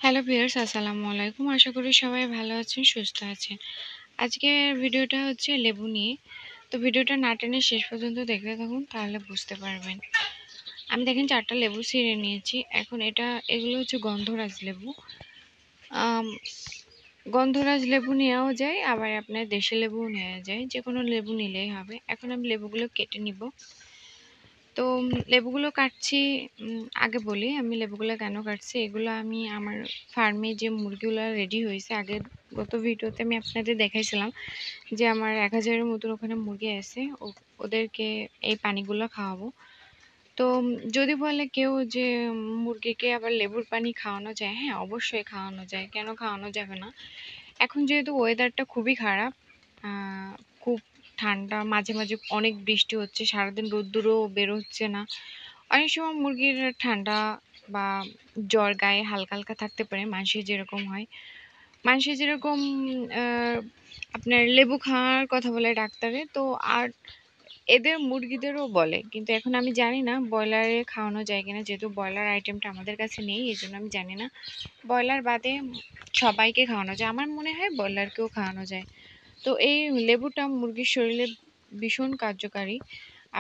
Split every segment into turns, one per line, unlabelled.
Hello viewers, আসসালামু আলাইকুম। আশা করি সবাই ভালো আছেন, সুস্থ আছেন। আজকের ভিডিওটা হচ্ছে লেবু নিয়ে। তো ভিডিওটা না টেনে শেষ পর্যন্ত দেখতে থাকুন, তাহলে বুঝতে পারবেন। আমি দেখেন 4টা লেবু ছিঁড়ে নিয়েছি। এখন এগুলো হচ্ছে গন্ধরাজ লেবু। আম গন্ধরাজ লেবু নেওয়াও যায়, আবার আপনার দেশি লেবুও নেওয়া যায়। যেকোনো লেবু নিলেই হবে। এখন আমি লেবুগুলো কেটে নিব। তো লেবুগুলো কাটছি। আগে বলি আমি লেবুগুলো কেন কাটছি। এগুলো আমি আমার ফার্মে যে মুরগিগুলো রেডি হয়েছে, আগের গত ভিডিওতে আমি আপনাদের দেখাইছিলাম যে আমার 1000-এর মতন ওখানে মুরগি আছে। ওদেরকে এই পানিগুলো খাওয়াবো। তো যদি বলে কেউ যে মুরগিকে আবার লেবুর পানি খাওয়ানো যায়, হ্যাঁ অবশ্যই খাওয়ানো যায়। কেন খাওয়ানো যাবে না? এখন যেহেতু ওয়েদারটা খুবই খারাপ, খুব ঠান্ডা, মাঝে মাঝে অনেক বৃষ্টি হচ্ছে, সারাদিন রোদ্দুরও বের হচ্ছে না। অনেক সময় মুরগির ঠান্ডা বা জ্বর গায়ে হালকা হালকা থাকতে পারে, মানুষের যেরকম হয়। মানুষের যেরকম আপনার লেবু খাওয়ার কথা বলে ডাক্তারে, তো আর এদের মুরগিদেরও বলে। কিন্তু এখন আমি জানি না ব্রয়লারে খাওয়ানো যায় কিনা, যেহেতু ব্রয়লার আইটেমটা আমাদের কাছে নেই, এই জন্য আমি জানি না। ব্রয়লার বাদে সবাইকে খাওয়ানো যায়, আমার মনে হয় ব্রয়লারকেও খাওয়ানো যায়। তো এই লেবুটা মুরগির শরীরে ভীষণ কার্যকারী।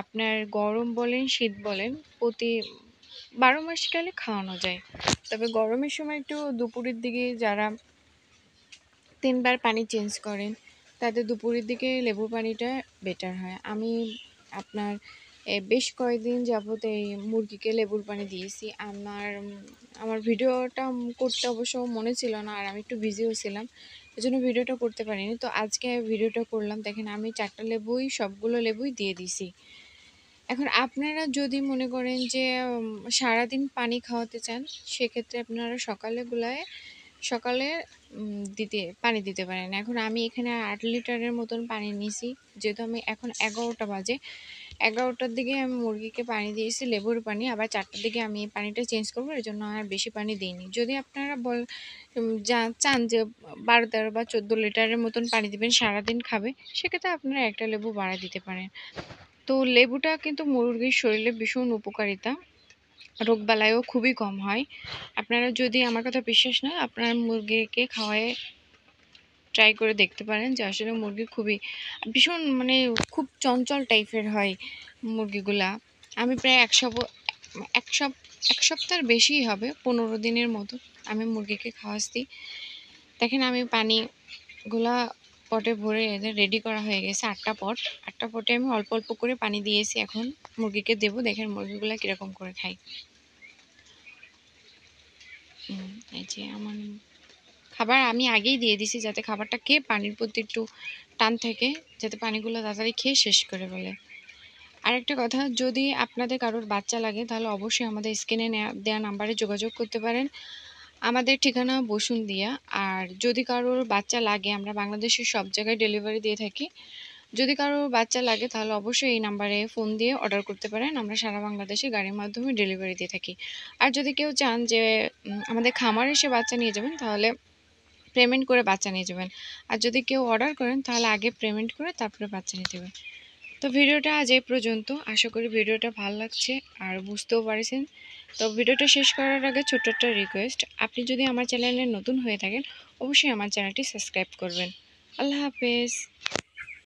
আপনার গরম বলেন শীত বলেন, প্রতি 12 মাসকালে খাওয়ানো যায়। তবে গরমের সময় একটু দুপুরের দিকে যারা 3 বার পানি চেঞ্জ করেন, তাদের দুপুরের দিকে লেবুর পানিটা বেটার হয়। আমি আপনার বেশ কয়েকদিন যাবত এই মুরগিকে লেবুর পানি দিয়েছি। আমার ভিডিওটা করতে অবশ্য মনে ছিল না, আর আমি একটু বিজিও ছিলাম, এজন্য ভিডিওটা করতে পারিনি। তো আজকে ভিডিওটা করলাম। দেখেন আমি 4টা লেবুই, সবগুলো লেবুই দিয়ে দিছি। এখন আপনারা যদি মনে করেন যে সারাদিন পানি খাওয়াতে চান, সেক্ষেত্রে আপনারা সকালে পানি দিতে পারেন। এখন আমি এখানে 8 লিটারের মতন পানি নিয়েছি। যেহেতু আমি এখন 11টা বাজে, 11টার দিকে আমি মুরগিকে পানি দিয়েছি, লেবুর পানি। আবার 4টার দিকে আমি পানিটা চেঞ্জ করবো, এই জন্য আর বেশি পানি দিইনি। যদি আপনারা চান যে 12, 13 বা 14 লিটারের মতন পানি দিবেন, সারাদিন খাবে, সেক্ষেত্রে আপনারা একটা লেবু বাড়া দিতে পারেন। তো লেবুটা কিন্তু মুরগির শরীরে ভীষণ উপকারিতা, রোগবালাইও খুবই কম হয়। আপনারা যদি আমার কথা বিশ্বাস না, আপনার মুরগিকে খাওয়ায় ট্রাই করে দেখতে পারেন যে আসলে মুরগি ভীষণ খুব চঞ্চল টাইপের হয় মুরগিগুলা। আমি প্রায় এক সপ্তাহের বেশিই হবে, 15 দিনের মতো আমি মুরগিকে খাওয়াচ্ছি। দেখেন আমি পানিগুলা পটে ভরে এদের রেডি করা হয়ে গেছে। 8টা পটে আমি অল্প অল্প করে পানি দিয়েছি। এখন মুরগিকে দেবো। দেখেন মুরগিগুলা কিরকম করে খায়। এই যে আমার খাবার আমি আগেই দিয়ে দিছি, যাতে খাবারটা খেয়ে পানির প্রতি একটু টান থাকে, যাতে পানিগুলো তাড়াতাড়ি খেয়ে শেষ করে ফেলে। আরেকটা কথা, যদি আপনাদের কারোর বাচ্চা লাগে, তাহলে অবশ্যই আমাদের স্ক্রিনে দেওয়া নাম্বারে যোগাযোগ করতে পারেন। আমাদের ঠিকানা বসুন্ধিয়া। আর যদি কারোর বাচ্চা লাগে, আমরা বাংলাদেশের সব জায়গায় ডেলিভারি দিয়ে থাকি। যদি কারোর বাচ্চা লাগে, তাহলে অবশ্যই এই নাম্বারে ফোন দিয়ে অর্ডার করতে পারেন। আমরা সারা বাংলাদেশে গাড়ির মাধ্যমে ডেলিভারি দিয়ে থাকি। আর যদি কেউ চান যে আমাদের খামারে এসে বাচ্চা নিয়ে যাবেন, তাহলে পেমেন্ট করে বাচ্চা নিয়ে যাবেন। আর যদি কেউ অর্ডার করেন, তাহলে আগে পেমেন্ট করে তারপরে বাচ্চা নিতে হবে। তো ভিডিওটা আজ এই পর্যন্ত। আশা করি ভিডিওটা ভালো লাগছে আর বুঝতেও পারছেন। তো ভিডিওটা শেষ করার আগে ছোট্ট একটা রিকোয়েস্ট, আপনি যদি আমার চ্যানেলে নতুন হয়ে থাকেন, অবশ্যই আমার চ্যানেলটি সাবস্ক্রাইব করবেন। আল্লাহ হাফেজ।